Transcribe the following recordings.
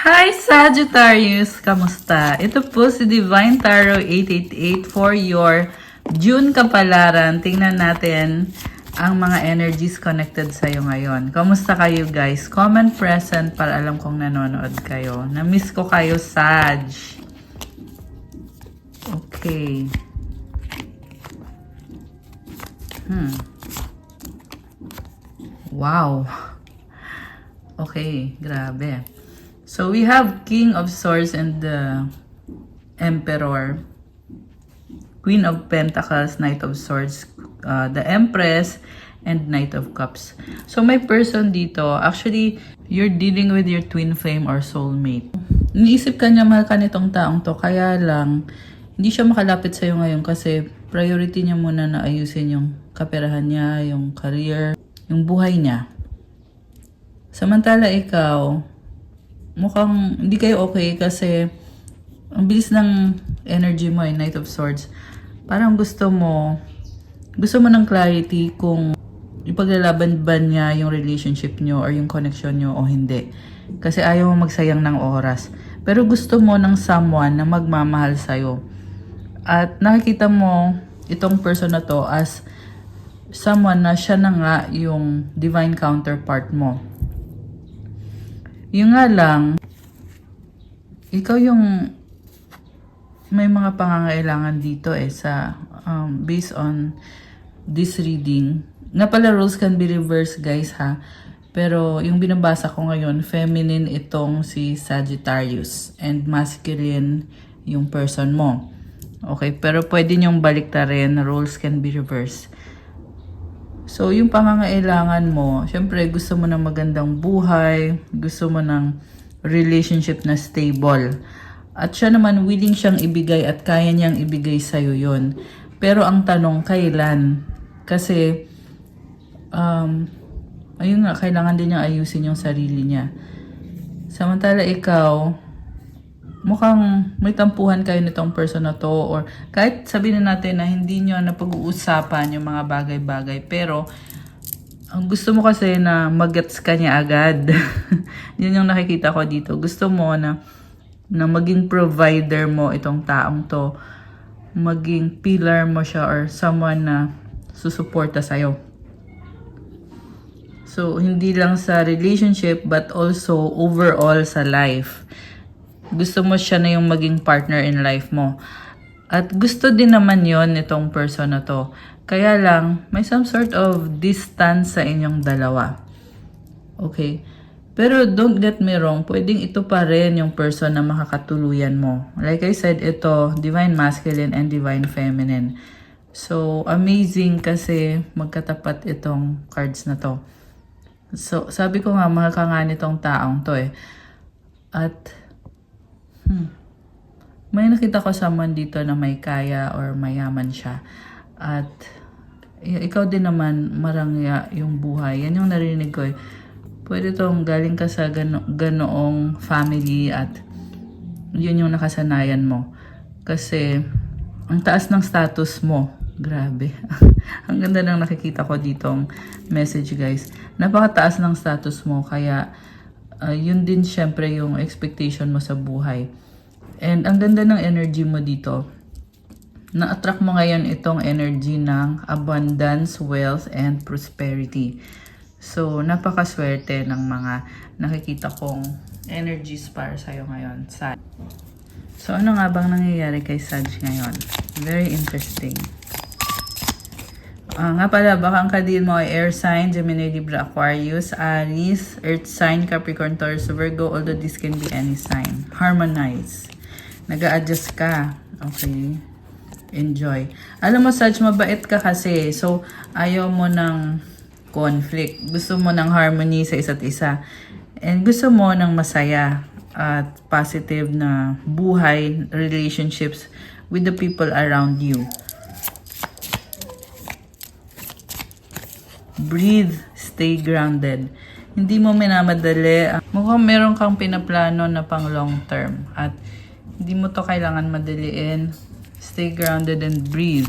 Hi Sagittarius! Kamusta? Ito po si Divine Tarot 888 for your June kapalaran. Tingnan natin ang mga energies connected sa'yo ngayon. Kamusta kayo guys? Comment present para alam kong nanonood kayo. Na-miss ko kayo, Sag. Okay. Wow. Okay, grabe. So we have King of Swords and the Emperor, Queen of Pentacles, Knight of Swords, the Empress, and Knight of Cups. So may person dito, actually, you're dealing with your twin flame or soulmate. Iniisip ka niya mahal ka nitong taong to, kaya lang, hindi siya makalapit sa'yo ngayon kasi priority niya muna na ayusin yung kaperahan niya, yung career, yung buhay niya. Samantala ikaw, mukhang hindi kayo okay kasi ang bilis ng energy mo Knight of Swords. Parang gusto mo ng clarity kung ipaglalaban ba niya yung relationship nyo or yung connection nyo o hindi. Kasi ayaw mo magsayang ng oras. Pero gusto mo ng someone na magmamahal sa'yo. At nakikita mo itong person na to as someone na siya na nga yung divine counterpart mo. Yung nga lang, ikaw yung may mga pangangailangan dito sa based on this reading. Nga pala, roles can be reversed guys ha. Pero yung binabasa ko ngayon, feminine itong si Sagittarius and masculine yung person mo. Okay, pero pwede niyong baliktarin, roles can be reversed. So, yung pangangailangan mo, syempre gusto mo ng magandang buhay, gusto mo ng relationship na stable. At siya naman willing siyang ibigay at kaya niyang ibigay sa'yo yun. Pero ang tanong, kailan? Kasi, ayun nga, kailangan din niya ayusin yung sarili niya. Samantala ikaw, mukhang may tampuhan kayo nitong person na to or kahit sabihin na natin na hindi nyo napag-uusapan yung mga bagay-bagay pero ang gusto mo kasi na mag-gets ka niya agad. Yun yung nakikita ko dito. Gusto mo na maging provider mo itong taong to. Maging pillar mo siya or someone na susuporta sa'yo. So, hindi lang sa relationship but also overall sa life. Gusto mo siya na yung maging partner in life mo. At gusto din naman yon itong person na to. Kaya lang, may some sort of distance sa inyong dalawa. Okay? Pero don't get me wrong, pwedeng ito pa rin yung person na makakatuluyan mo. Like I said, ito, Divine Masculine and Divine Feminine. So, amazing kasi magkatapat itong cards na to. So, sabi ko nga, mahal ka nga nitong taong to At, may nakita ko someone dito na may kaya or mayaman siya. At ikaw din naman marangya yung buhay. Yan yung narinig ko Pwede tong galing ka sa ganoong family at yun yung nakasanayan mo. Kasi ang taas ng status mo. Grabe. Ang ganda ng nakikita ko ditong message guys. Napakataas ng status mo kaya yun din syempre yung expectation mo sa buhay. And ang ganda ng energy mo dito. Na-attract mo ngayon itong energy ng abundance, wealth, and prosperity. So, napakaswerte ng mga nakikita kong energies para sa'yo ngayon. So, ano nga bang nangyayari kay Sag ngayon? Very interesting. Nga pala, baka ang kadil mo ay air sign, Gemini, Libra, Aquarius, Aries, Earth sign, Capricorn, Taurus, Virgo, although this can be any sign. Harmonize. Nag-a-adjust ka. Okay. Enjoy. Alam mo, Sag, mabait ka kasi. So, ayaw mo ng conflict. Gusto mo ng harmony sa isa't isa. And gusto mo ng masaya at positive na buhay, relationships with the people around you. Breathe, stay grounded. Hindi mo minamadali. Mukhang meron kang pinaplano na pang long term. At hindi mo to kailangan madaliin. Stay grounded and breathe.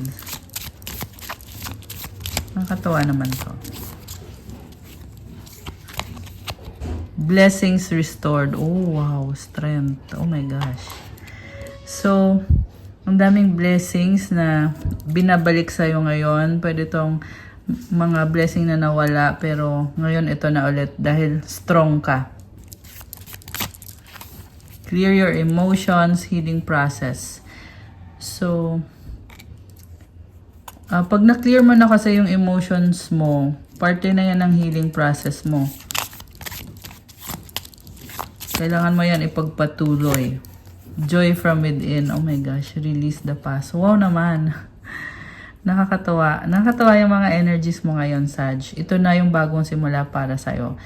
Nakakatawa naman to. Blessings restored. Oh, wow. Strength. Oh my gosh. So, ang daming blessings na binabalik sa'yo ngayon. Pwede tong mga blessing na nawala, pero ngayon ito na ulit dahil strong ka. Clear your emotions, healing process. So, pag na-clear mo na kasi yung emotions mo, parte na yan ng healing process mo. Kailangan mo yan ipagpatuloy. Joy from within. Oh my gosh, release the past. Wow naman. Nakakatawa. Nakakatawa yung mga energies mo ngayon, Sag. Ito na yung bagong simula para sa'yo.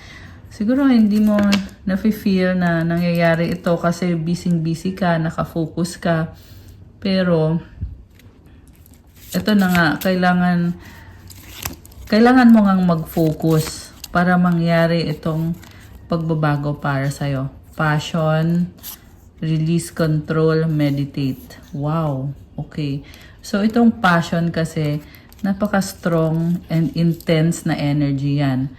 Siguro hindi mo nafe-feel na nangyayari ito kasi busy-busy ka, nakafocus ka. Pero, ito na nga, kailangan mo ngang mag-focus para mangyari itong pagbabago para sa'yo. Passion, release, control, meditate. Wow. Okay. So, itong passion kasi, napaka-strong and intense na energy yan.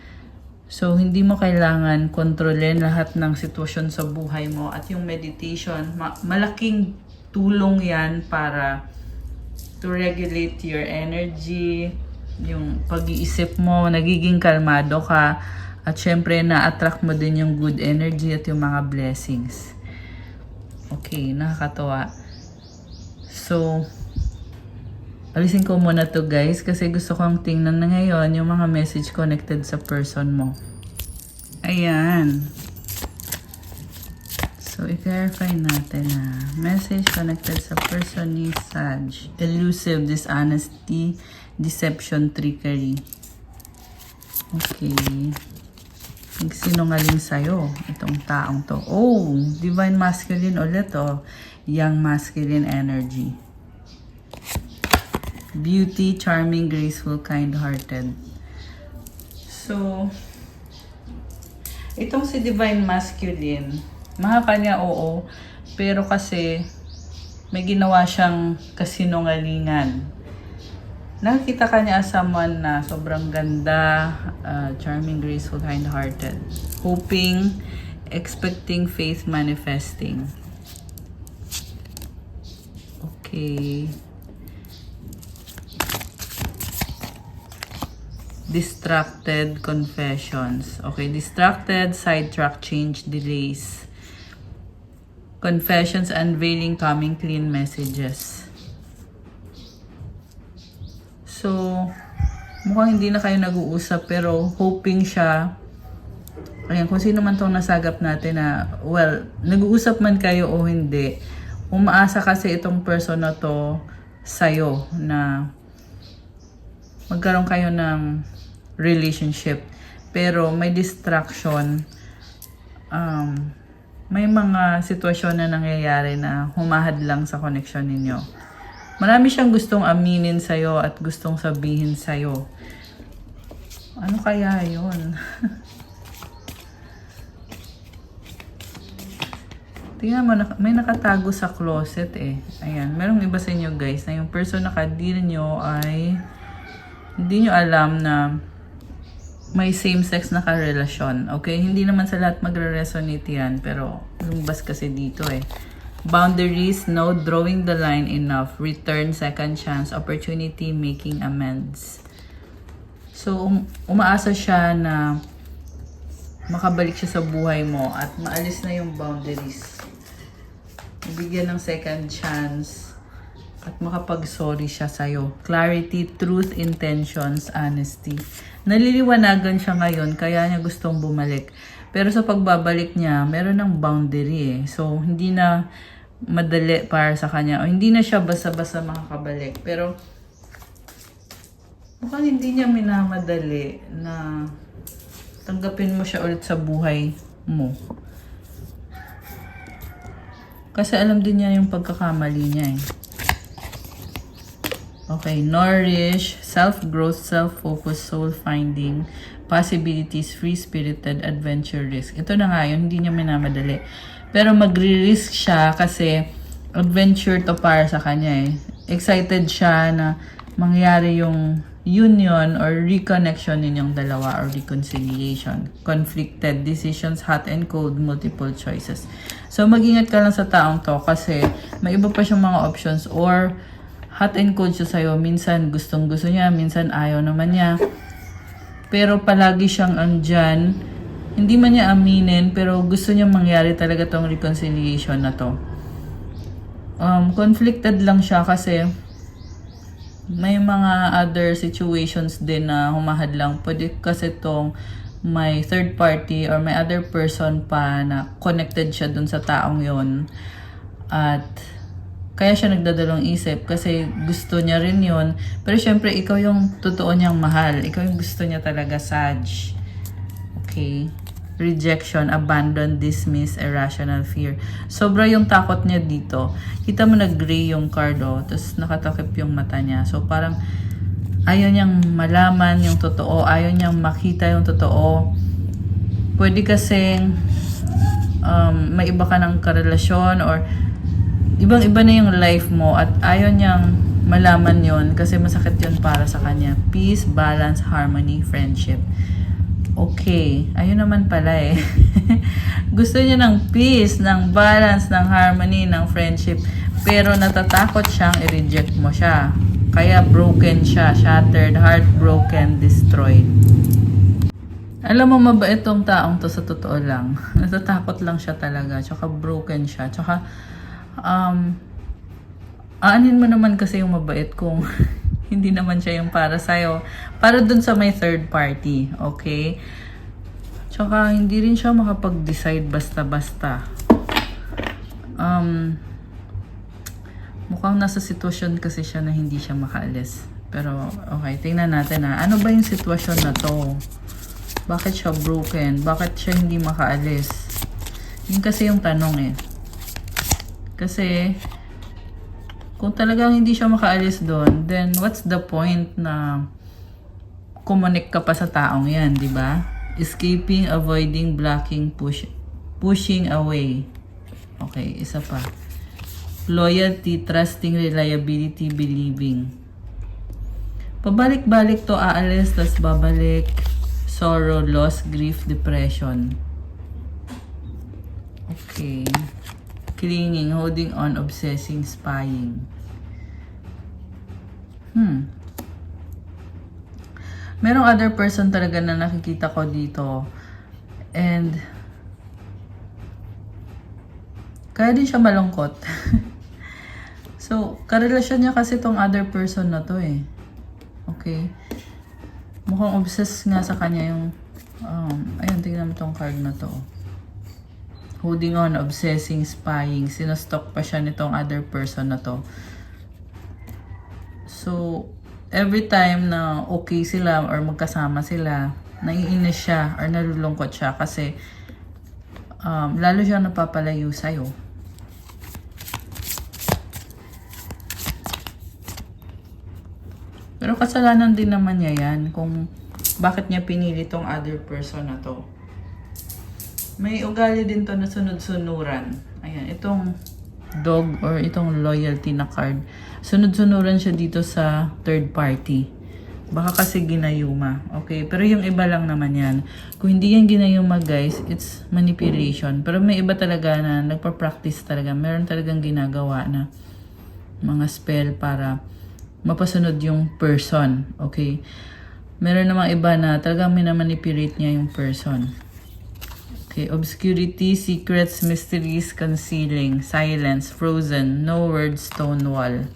So, hindi mo kailangan kontrolin lahat ng sitwasyon sa buhay mo. At yung meditation, malaking tulong yan para to regulate your energy, yung pag-iisip mo, nagiging kalmado ka, at syempre, na-attract mo din yung good energy at yung mga blessings. Okay, nakakatawa. So, alisin ko muna to guys kasi gusto kong tingnan na ngayon yung mga message connected sa person mo. Ayan. So, i-clarify natin na message connected sa person ni Sag. Elusive, dishonesty, deception, trickery. Okay. Nagsinungaling sa'yo itong taong to. Oh, divine masculine ulit oh. Young masculine energy. Beauty, charming, graceful, kind-hearted. So, itong si divine masculine, mahal niya oo, pero kasi may ginawa siyang kasinungalingan. Nakikita ka niya as someone na sobrang ganda, charming, graceful, kind-hearted. Hoping, expecting, faith, manifesting. Okay. Distracted, confessions. Okay, distracted, sidetrack, change, delays. Confessions, unveiling, coming, clean messages. So, mukhang hindi na kayo nag-uusap pero hoping siya. Ayan, kung sino man tong nasagap natin na, well, nag-uusap man kayo o hindi, umaasa kasi itong person na to sa'yo na magkaroon kayo ng relationship. Pero may distraction. May mga sitwasyon na nangyayari na humahad lang sa connection ninyo. Marami siyang gustong aminin sa'yo at gustong sabihin sa'yo. Ano kaya yun? Tingnan mo, may nakatago sa closet eh. Ayan, merong iba sa inyo guys na yung person na ka-deal nyo ay hindi nyo alam na may same-sex na karelasyon. Okay? Hindi naman sa lahat magre-resonate yan, pero lumabas kasi dito eh. Boundaries, no, drawing the line enough, return, second chance, opportunity, making amends. So, umaasa siya na makabalik siya sa buhay mo at maalis na yung boundaries. Bigyan ng second chance at makapag-sorry siya sa'yo. Clarity, truth, intentions, honesty. Naliliwanagan siya ngayon kaya niya gustong bumalik. Pero sa pagbabalik niya, meron ng boundary eh. So, hindi na madali para sa kanya. O hindi na siya basta-basta makakabalik. Pero, mukhang hindi niya minamadali na tanggapin mo siya ulit sa buhay mo. Kasi alam din niya yung pagkakamali niya eh. Okay, nourish, self-growth, self-focus, soul-finding, possibilities, free-spirited, adventure, risk. Ito na nga yun, hindi niya minamadali. Pero magre-risk siya kasi adventure to para sa kanya eh. Excited siya na mangyari yung union or reconnection ninyong dalawa or reconciliation. Conflicted decisions, hot and cold, multiple choices. So, mag-ingat ka lang sa taong to kasi may iba pa siyang mga options or hot and cold siya sa'yo. Minsan gustong-gusto niya, minsan ayaw naman niya. Pero palagi siyang andyan. Hindi man niya aminin, pero gusto niya mangyari talaga tong reconciliation na to. Conflicted lang siya kasi may mga other situations din na humahadlang. Pwede kasi tong may third party or may other person pa na connected siya dun sa taong yon. At kaya siya nagdadalawang isip kasi gusto niya rin yon. Pero syempre, ikaw yung totoo niyang mahal. Ikaw yung gusto niya talaga, Sag. Okay? Rejection, abandon, dismiss, irrational fear. Sobra yung takot niya dito. Kita mo nag-gray yung card, oh. Tapos nakatakip yung mata niya. So parang ayaw niyang malaman yung totoo. Ayaw niyang makita yung totoo. Pwede kasing may iba ka ng karelasyon or ibang-iba na yung life mo at ayaw niyang malaman yon kasi masakit yun para sa kanya. Peace, balance, harmony, friendship. Okay, ayun naman pala eh. Gusto niya ng peace, ng balance, ng harmony, ng friendship. Pero natatakot siyang i-reject mo siya. Kaya broken siya, shattered, heartbroken, destroyed. Alam mo, mabait tong taong to sa totoo lang. Natatakot lang siya talaga. Tsaka broken siya. Tsaka, aanin mo naman kasi yung mabait kung hindi naman siya yung para sa'yo. Para dun sa may third party. Okay? Tsaka, hindi rin siya makapag-decide basta-basta. Mukhang nasa sitwasyon kasi siya na hindi siya makaalis. Pero, okay, tingnan natin ha. Ano ba yung sitwasyon na to? Bakit siya broken? Bakit siya hindi makaalis? Yun kasi yung tanong eh. Kasi, kung talagang hindi siya makaalis doon, then what's the point na kumonek ka pa sa taong yan, di ba? Escaping, avoiding, blocking, pushing away. Okay, isa pa. Loyalty, trusting, reliability, believing. Pabalik-balik to, aalis, tas babalik. Sorrow, loss, grief, depression. Okay. Clinging, holding on, obsessing, spying. Merong other person talaga na nakikita ko dito. And kaya din siya malungkot. So, karelasyon niya kasi tong other person na to eh. Okay? Mukhang obsessed nga sa kanya yung ayun, tingnan mo tong card na to. Holding on, obsessing, spying. Sinastalk pa siya nitong other person na to. So, every time na okay sila or magkasama sila, naiinis siya or nalulungkot siya kasi lalo siya napapalayo sa'yo. Pero kasalanan din naman niya yan kung bakit niya pinili tong other person na to. May ugali din to na sunod-sunuran. Ayan, itong dog or itong loyalty na card. Sunod-sunuran siya dito sa third party. Baka kasi ginayuma. Okay, pero yung iba lang naman yan. Kung hindi yan ginayuma guys, it's manipulation. Pero may iba talaga na nagpa-practice talaga. Meron talagang ginagawa na mga spell para mapasunod yung person. Okay? Meron namang iba na talagang minamanipulate niya yung person. Okay, obscurity, secrets, mysteries, concealing, silence, frozen, no words, stone wall,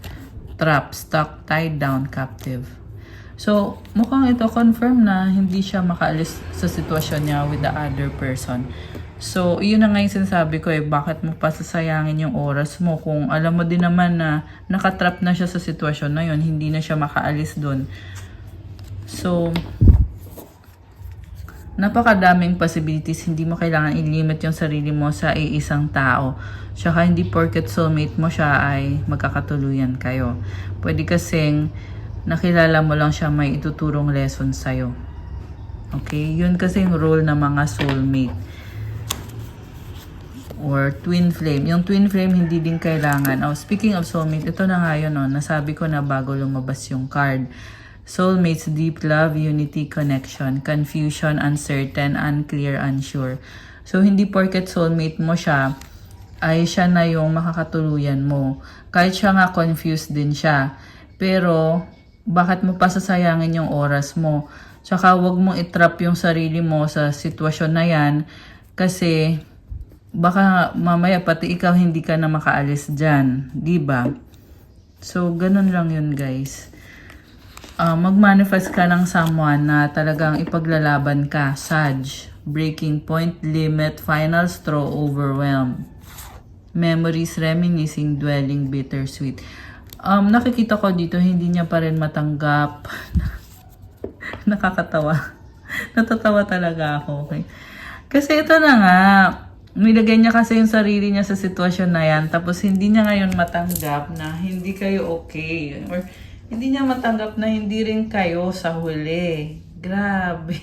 trap, stuck, tied down, captive. So, mukhang ito confirm na hindi siya makaalis sa sitwasyon niya with the other person. So, yun na nga yung sinasabi ko eh, bakit mo pasasayangin yung oras mo kung alam mo din naman na nakatrap na siya sa sitwasyon na yun, hindi na siya makaalis dun. So, napakadaming possibilities. Hindi mo kailangan i-limit yung sarili mo sa iisang tao. Tsaka hindi porket soulmate mo siya ay magkakatuluyan kayo. Pwede kasing nakilala mo lang siya, may ituturong lesson sa'yo. Okay? Yun kasi yung role ng mga soulmate. Or twin flame. Yung twin flame hindi din kailangan. Oh, speaking of soulmate, ito na nga yun, oh, nasabi ko na bago lumabas yung card. Soulmates, deep love, unity, connection, confusion, uncertain, unclear, unsure. So, hindi porket soulmate mo siya, ay siya na yung makakatuluyan mo. Kahit siya nga confused din siya. Pero, bakit mo pa sasayangin yung oras mo? Tsaka, wag mong itrap yung sarili mo sa sitwasyon na yan. Kasi, baka mamaya pati ikaw hindi ka na makaalis dyan. Diba? So, ganun lang yun, guys. Mag-manifest ka ng someone na talagang ipaglalaban ka. Sag. Breaking point, limit, final straw, overwhelmed. Memories, reminiscing, dwelling, bittersweet. Nakikita ko dito, hindi niya pa rin matanggap. Nakakatawa. Natatawa talaga ako. Okay? Kasi ito na nga, nilagay niya kasi yung sarili niya sa sitwasyon na yan, tapos hindi niya ngayon matanggap na hindi kayo okay. Or hindi niya matanggap na hindi rin kayo sa huli. Grabe.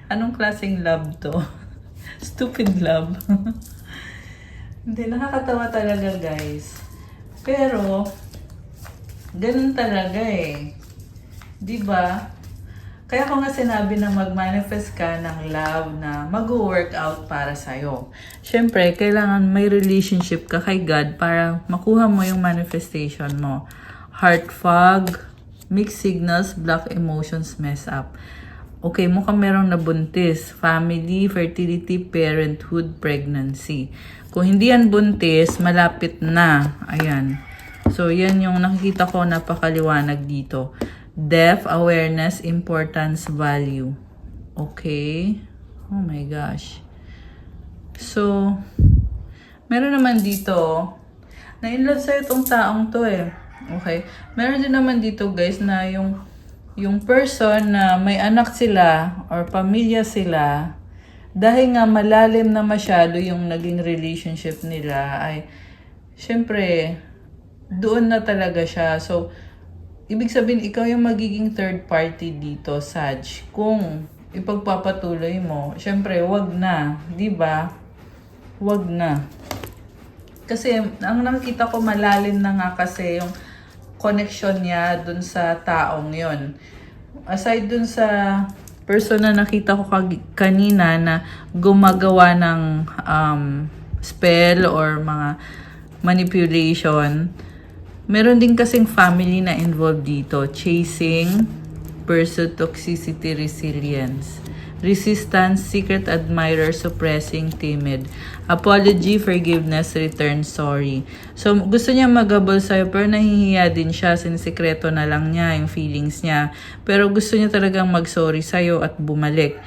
Anong klaseng love to? Stupid love. Hindi, nakakatawa talaga, guys. Pero, ganun talaga eh. Diba? Kaya ko nga sinabi na mag-manifest ka ng love na mag-work out para sa'yo. Siyempre, kailangan may relationship ka kay God para makuha mo yung manifestation mo. Heart fog, mixed signals, block emotions, mess up. Okay, mukhang merong nabuntis. Family, fertility, parenthood, pregnancy. Kung hindi yan buntis, malapit na. Ayan. So, yan yung nakikita ko napakaliwanag dito. Depth, awareness, importance, value. Okay. Oh my gosh. So, meron naman dito, na-inlove sa'yo itong taong to eh. Okay. Meron din naman dito guys na yung person na may anak sila or pamilya sila, dahil nga malalim na masyado yung naging relationship nila, ay syempre doon na talaga siya. So, ibig sabihin ikaw yung magiging third party dito, Sag. Kung ipagpapatuloy mo, syempre wag na, 'di ba? Wag na. Kasi ang nakita ko malalim na nga kasi yung connection niya dun sa taong yon. Aside dun sa person na nakita ko kanina na gumagawa ng spell or mga manipulation, meron din kasing family na involved dito. Chasing, pursuit, toxicity, resilience. Resistance, secret admirer, suppressing, timid. Apology, forgiveness, return, sorry. So, gusto niya maghabol sa'yo pero nahihiya din siya. Sinisikreto na lang niya yung feelings niya. Pero gusto niya talagang mag-sorry sa'yo at bumalik.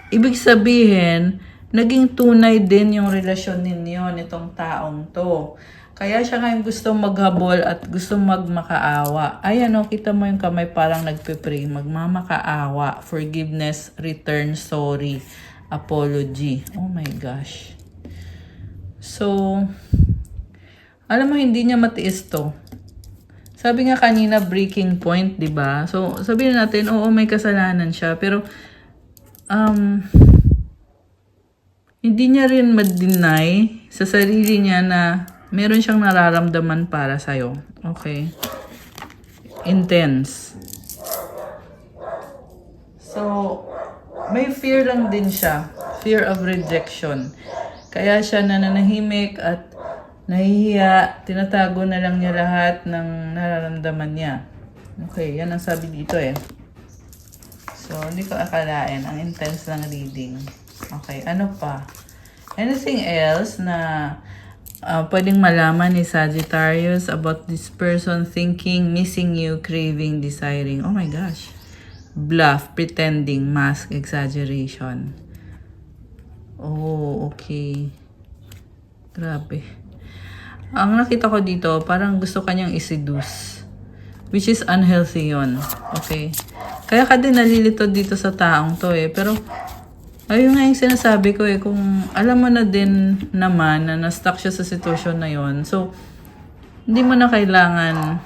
Ibig sabihin, naging tunay din yung relasyon ninyo nitong taong to. Kaya siya ngayon gusto maghabol at gusto magmakaawa. Ayan o, kita mo yung kamay parang nagpe-pray. Magmamakaawa. Forgiveness, return, sorry, apology. Oh my gosh. So, alam mo, hindi niya matiis to. Sabi nga kanina, breaking point, di ba? So, sabihin natin, oo, may kasalanan siya. Pero, hindi niya rin ma-deny sa sarili niya na meron siyang nararamdaman para sa'yo. Okay? Intense. So, may fear lang din siya. Fear of rejection. Kaya siya nananahimik at nahihiya. Tinatago na lang niya lahat ng nararamdaman niya. Okay, yan ang sabi dito eh. So, hindi ko akalain. Ang intense ng reading. Okay, ano pa? Anything else na pwedeng malaman ni Sagittarius about this person thinking, missing you, craving, desiring? Oh my gosh. Bluff, pretending, mask, exaggeration. Oh, okay. Grabe. Ang nakita ko dito, parang gusto kanyang iseduce. Which is unhealthy yon. Okay? Kaya ka din nalilito dito sa taong to eh. Pero, ayun nga yung sinasabi ko eh, kung alam mo na din naman na na-stuck siya sa sitwasyon na yon, so, hindi mo na kailangan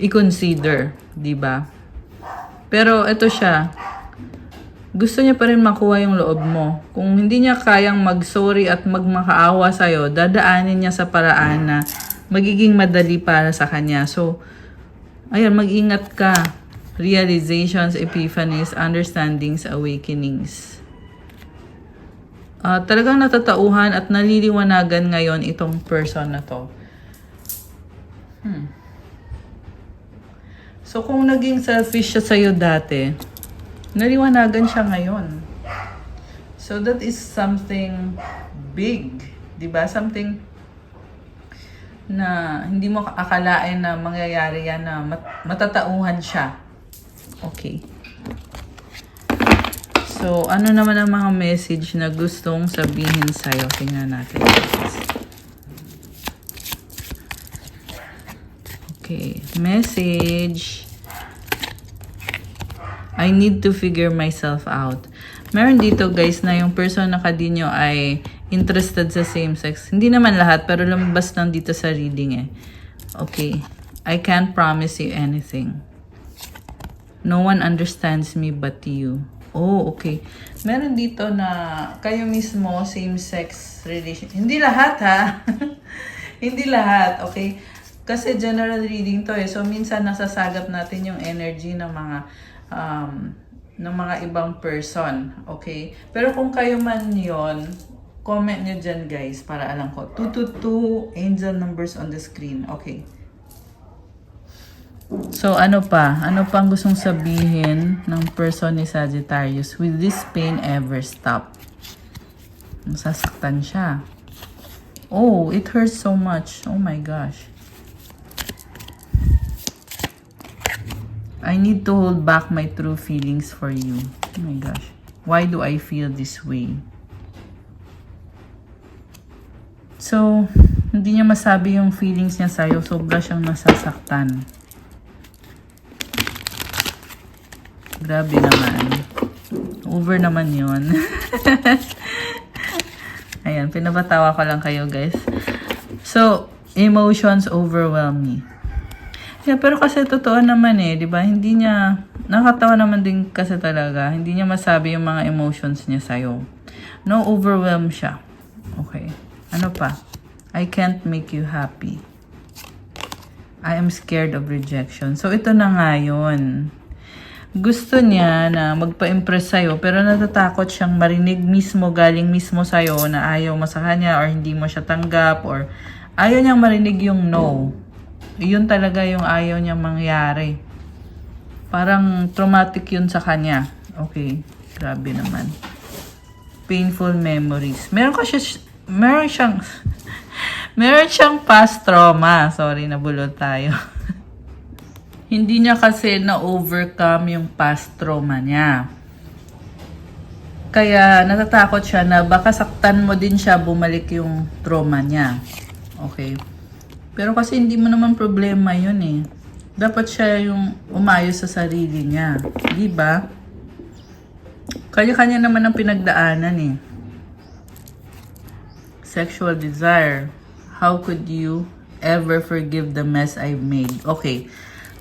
i-consider, di ba? Pero ito siya, gusto niya pa rin makuha yung loob mo. Kung hindi niya kayang mag-sorry at magmakaawa sa'yo, dadaanin niya sa paraan na magiging madali para sa kanya. So, ayan, mag-ingat ka. realizations, epiphanies, understandings, awakenings. Talagang natatauhan at naliliwanagan ngayon itong person na to. So, kung naging selfish siya sa'yo dati, naliwanagan siya ngayon. So, that is something big. Diba? Something na hindi mo akalain na mangyayari yan na matatauhan siya. Okay. So, ano naman ang mga message na gustong sabihin sa'yo? Tingnan natin. Okay. Message. I need to figure myself out. Meron dito guys na yung person na kadinyo ay interested sa same sex. Hindi naman lahat pero lumabas lang dito sa reading eh. Okay. I can't promise you anything. No one understands me but you. Oh, okay. Meron dito na kayo mismo same sex relation. Hindi lahat ha. Hindi lahat, okay? Kasi general reading to eh. So, minsan nasasagap natin yung energy ng mga ibang person. Okay? Pero kung kayo man yon, comment nyo dyan guys para alam ko. 222 angel numbers on the screen. Okay. So, ano pa? Ano pang gustong sabihin ng person ni Sagittarius? Will this pain ever stop? Masasaktan siya. Oh, it hurts so much. Oh my gosh. I need to hold back my true feelings for you. Oh my gosh. Why do I feel this way? So, hindi niya masabi yung feelings niya sa'yo. Sobra siyang nasasaktan. Grabe naman. Over naman yun. Ayan, pinapatawa ko lang kayo guys. So, emotions overwhelm me. Yeah, pero kasi totoo naman eh, 'di ba? Hindi niya nakakatawa naman din kasi talaga. Hindi niya masabi yung mga emotions niya sa iyo. No, overwhelm siya. Okay. Ano pa? I can't make you happy. I am scared of rejection. So ito na nga 'yon. Gusto niya na magpa-impress sa'yo pero natatakot siyang marinig mismo, galing mismo sa'yo na ayaw mo sa kanya or hindi mo siya tanggap or ayaw niyang marinig yung no. Yun talaga yung ayaw niyang mangyari. Parang traumatic yun sa kanya. Okay, grabe naman. Painful memories. Meron siyang past trauma. Sorry, nabulol tayo. Hindi niya kasi na-overcome yung past trauma niya. Kaya natatakot siya na baka saktan mo din siya bumalik yung trauma niya. Okay. Pero kasi hindi mo naman problema yun eh. Dapat siya yung umayos sa sarili niya. Diba? Kanya-kanya naman ang pinagdaanan eh. Sexual desire. How could you ever forgive the mess I've made? Okay.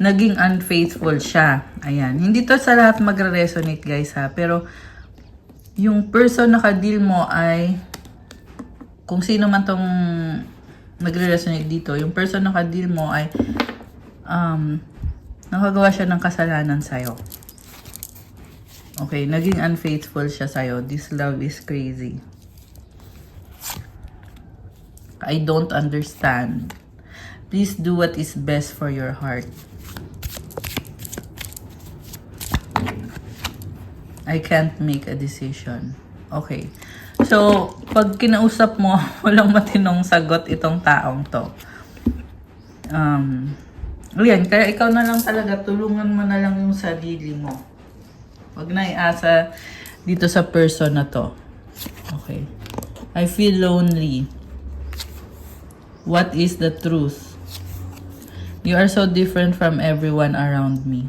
Naging unfaithful siya. Ayan. Hindi to sa lahat magre-resonate guys ha. Pero yung person na ka-deal mo ay kung sino man tong nagre-resonate dito, yung person na ka-deal mo ay nakagawa siya ng kasalanan sa'yo. Okay, naging unfaithful siya sa'yo. This love is crazy. I don't understand. Please do what is best for your heart. I can't make a decision. Okay. So, pag kinausap mo, walang matinong sagot itong taong to. Yan, kaya ikaw na lang talaga, tulungan mo na lang yung sarili mo. Huwag na iasa dito sa person na to. Okay. I feel lonely. What is the truth? You are so different from everyone around me.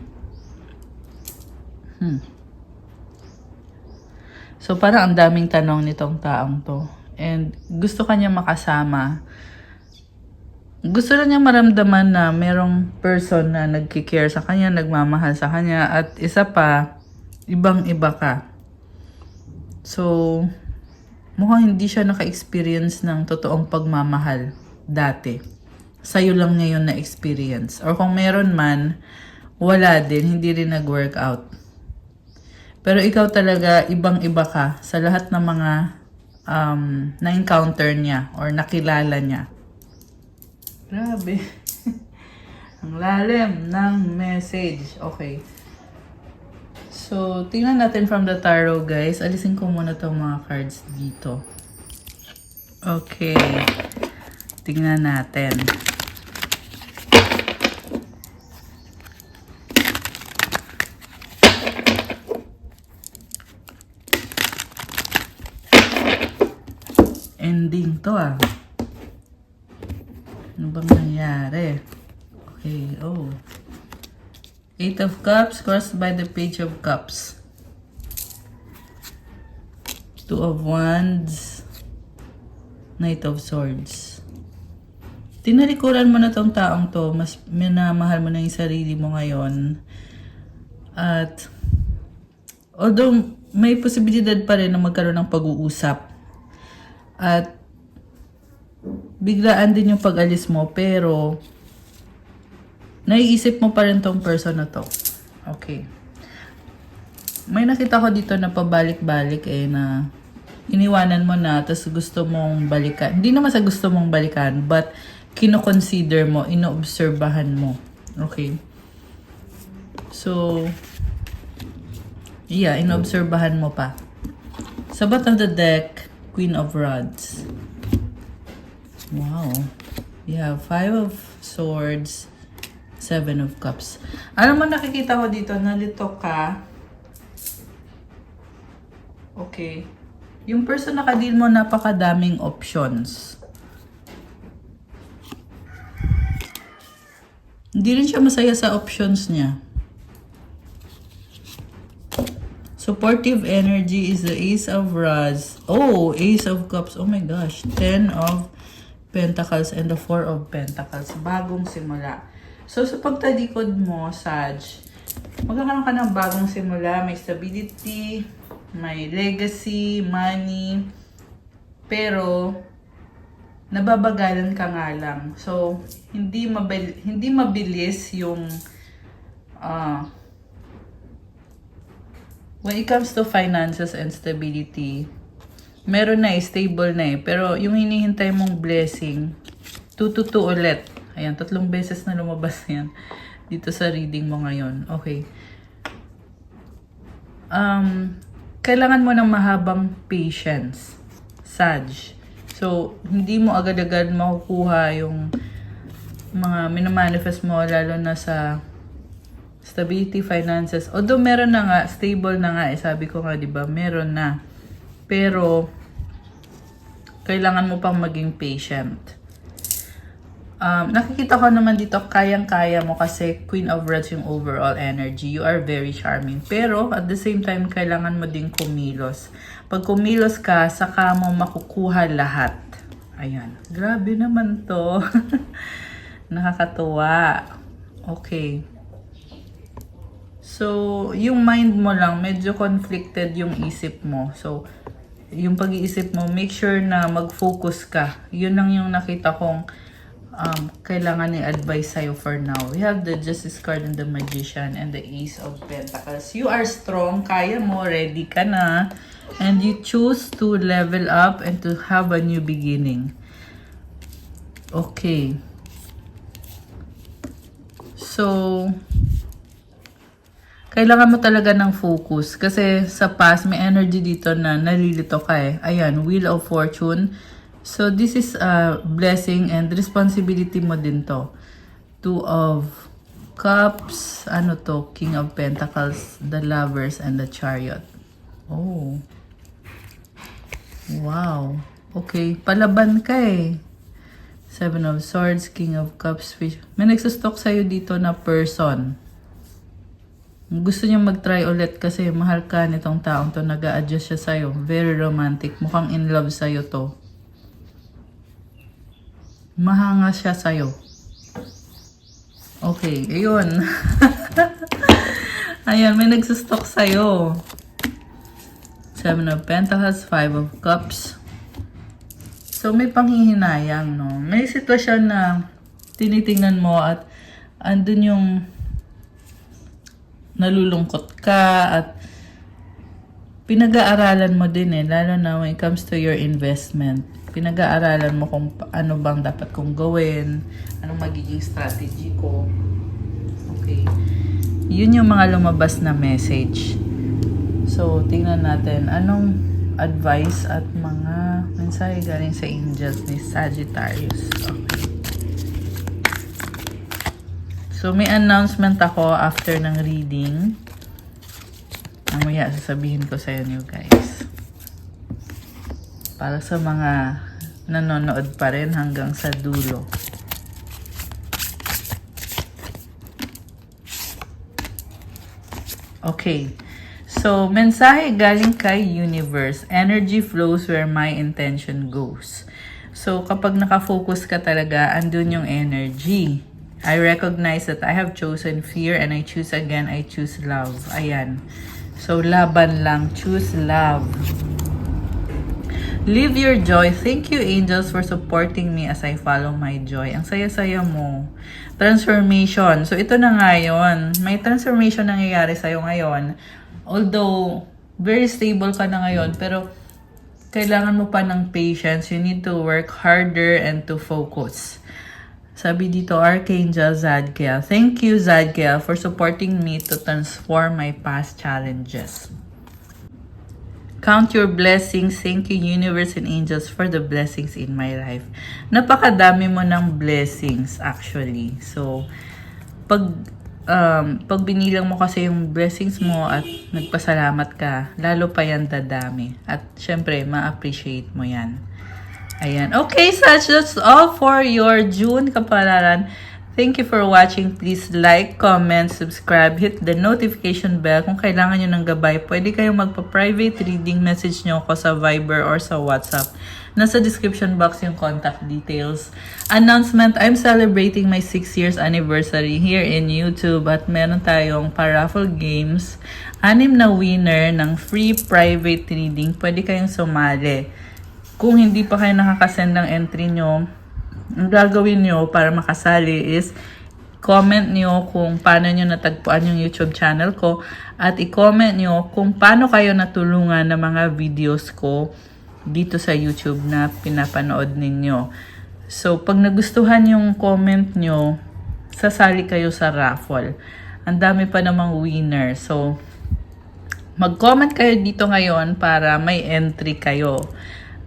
So, parang ang daming tanong nitong taong to. And gusto kanya makasama. Gusto lang niya maramdaman na merong person na nagkikare sa kanya, nagmamahal sa kanya. At isa pa, ibang-iba ka. So, mukhang hindi siya naka-experience ng totoong pagmamahal dati. Sa'yo lang ngayon na-experience. Or kung meron man, wala din, hindi rin nag-workout. Pero ikaw talaga, ibang-iba ka sa lahat ng mga na-encounter niya or nakilala niya. Grabe. Ang lalim ng message. Okay. So, tingnan natin from the tarot, guys. Alisin ko muna itong mga cards dito. Okay. Tingnan natin. Ending to ah. Ano bang nangyari? Okay, oh. Eight of Cups crossed by the Page of Cups. Two of Wands. Knight of Swords. Tinalikuran mo na tong taong to. Mas minamahal mo na yung sarili mo ngayon. At although may posibilidad pa rin na magkaroon ng pag-uusap. At biglaan din yung pag-alis mo, pero naiisip mo pa rin tong person na to. Okay. May nakita ko dito na pabalik-balik na iniwanan mo na, tapos gusto mong balikan. Hindi naman sa gusto mong balikan, but kino-consider mo, inoobserbahan mo. Okay. So, yeah, inoobserbahan mo pa. Sa bottom of the deck, Queen of Rods. Wow. You have Five of Swords, Seven of Cups. Ano man nakikita ko dito, nalito ka. Okay. Yung person na kadil mo, napakadaming options. Hindi rin siya masaya sa options niya. Supportive energy is the Ace of Rods. Oh, Ace of Cups. Oh my gosh. 10 of Pentacles and the 4 of Pentacles. Bagong simula. So, sa pagtalikod mo, Sag, magkakaroon ka ng bagong simula. May stability, may legacy, money. Pero, nababagalan ka nga lang. So, hindi mabilis yung when it comes to finances and stability, meron na stable na pero yung hinihintay mong blessing, 2 to 2 ulit. Ayan, 3 beses na lumabas yan dito sa reading mo ngayon. Okay. Kailangan mo ng mahabang patience, Sag. So, hindi mo agad-agad makukuha yung mga minamanifest mo, lalo na sa stability, finances. Although meron na nga, stable na nga, sabi ko nga, di ba, meron na. Pero, kailangan mo pang maging patient. Nakikita ko naman dito, kayang-kaya mo kasi Queen of Rods yung overall energy. You are very charming. Pero, at the same time, kailangan mo din kumilos. Pag kumilos ka, saka mo makukuha lahat. Ayan. Grabe naman to. Nakakatuwa. Okay. So, yung mind mo lang, medyo conflicted yung isip mo. So, yung pag-iisip mo, make sure na mag-focus ka. Yun lang yung nakita kong kailangan i-advise sa'yo for now. We have the Justice card and the Magician and the Ace of Pentacles. You are strong, kaya mo, ready ka na. And you choose to level up and to have a new beginning. Okay. So, kailangan mo talaga ng focus. Kasi sa past, may energy dito na nalilito ka Ayan, Wheel of Fortune. So, this is a blessing and responsibility mo din to. Two of Cups. Ano to? King of Pentacles, the Lovers, and the Chariot. Oh. Wow. Okay, palaban ka Seven of Swords, King of Cups. May nagsustok sa'yo dito na person. Gusto niya mag-try ulit kasi mahal ka nitong taong to, nag-a-adjust siya sa'yo. Very romantic. Mukhang in love sa'yo to. Mahanga siya sa'yo. Okay, ayun. Ayan, may nagsustok sa'yo. Seven of Pentacles, Five of Cups. So, may panghihinayang, no? May sitwasyon na tinitingnan mo at andun yung nalulungkot ka at pinag-aaralan mo din lalo na when it comes to your investment. Pinag-aaralan mo kung ano bang dapat kong gawin, anong magiging strategy ko. Okay. Yun yung mga lumabas na message. So, tingnan natin anong advice at mga mensahe galing sa angels ni Sagittarius. Okay. So, may announcement ako after ng reading. Mamaya sasabihin ko sa inyo guys. Para sa mga nanonood pa rin hanggang sa dulo. Okay. So, mensahe galing kay universe. Energy flows where my intention goes. So, kapag nakafocus ka talaga, andun yung energy. I recognize that I have chosen fear and I choose again, I choose love. Ayan. So, laban lang. Choose love. Live your joy. Thank you, angels, for supporting me as I follow my joy. Ang saya-saya mo. Transformation. So, ito na nga yun. May transformation nangyayari sa'yo ngayon. Although, very stable ka na ngayon, pero kailangan mo pa ng patience. You need to work harder and to focus. Sabi dito, Archangel Zadkiel. Thank you, Zadkiel, for supporting me to transform my past challenges. Count your blessings. Thank you, universe and angels, for the blessings in my life. Napakadami mo ng blessings, actually. So, pag binilang mo kasi yung blessings mo at nagpasalamat ka, lalo pa yan dadami. At syempre, ma-appreciate mo yan. Ayan. Okay, Sag, that's all for your June kapalaran. Thank you for watching. Please like, comment, subscribe, hit the notification bell. Kung kailangan nyo ng gabay, pwede kayong magpa-private reading, message nyo ako sa Viber or sa WhatsApp. Nasa description box yung contact details. Announcement, I'm celebrating my 6 years anniversary here in YouTube at meron tayong paraffle games. 6 na winner ng free private reading. Pwede kayong sumali. Kung hindi pa kayo nakakasend ng entry nyo, ang gagawin nyo para makasali is comment nyo kung paano nyo natagpuan yung YouTube channel ko at i-comment nyo kung paano kayo natulungan ng mga videos ko dito sa YouTube na pinapanood ninyo. So, pag nagustuhan yung comment nyo, sasali kayo sa raffle. Ang dami pa namang winner. So, mag-comment kayo dito ngayon para may entry kayo.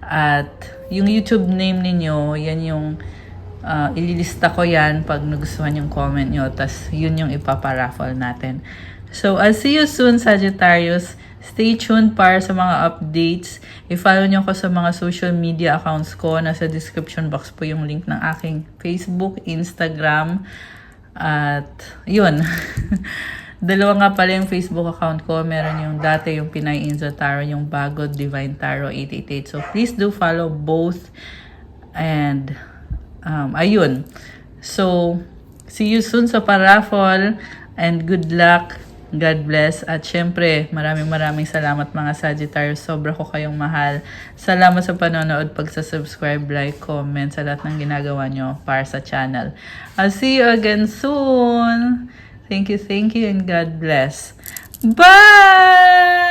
At yung YouTube name ninyo, yan yung ililista ko yan pag nagustuhan yung comment nyo. Tas yun yung ipaparaffle natin. So, I'll see you soon, Sagittarius. Stay tuned para sa mga updates. I-follow nyo ko sa mga social media accounts ko. Nasa description box po yung link ng aking Facebook, Instagram. At yun. Dalawa nga pala yung Facebook account ko. Meron yung dati yung Pinay Angel Tarot, yung bago Divine Tarot 888. So, please do follow both. And, ayun. So, see you soon sa paraffle. And good luck. God bless. At syempre, maraming salamat mga Sagittarius. Sobra ko kayong mahal. Salamat sa panonood, pagsa-subscribe, like, comment, sa lahat ng ginagawa nyo para sa channel. I'll see you again soon. Thank you, and God bless. Bye!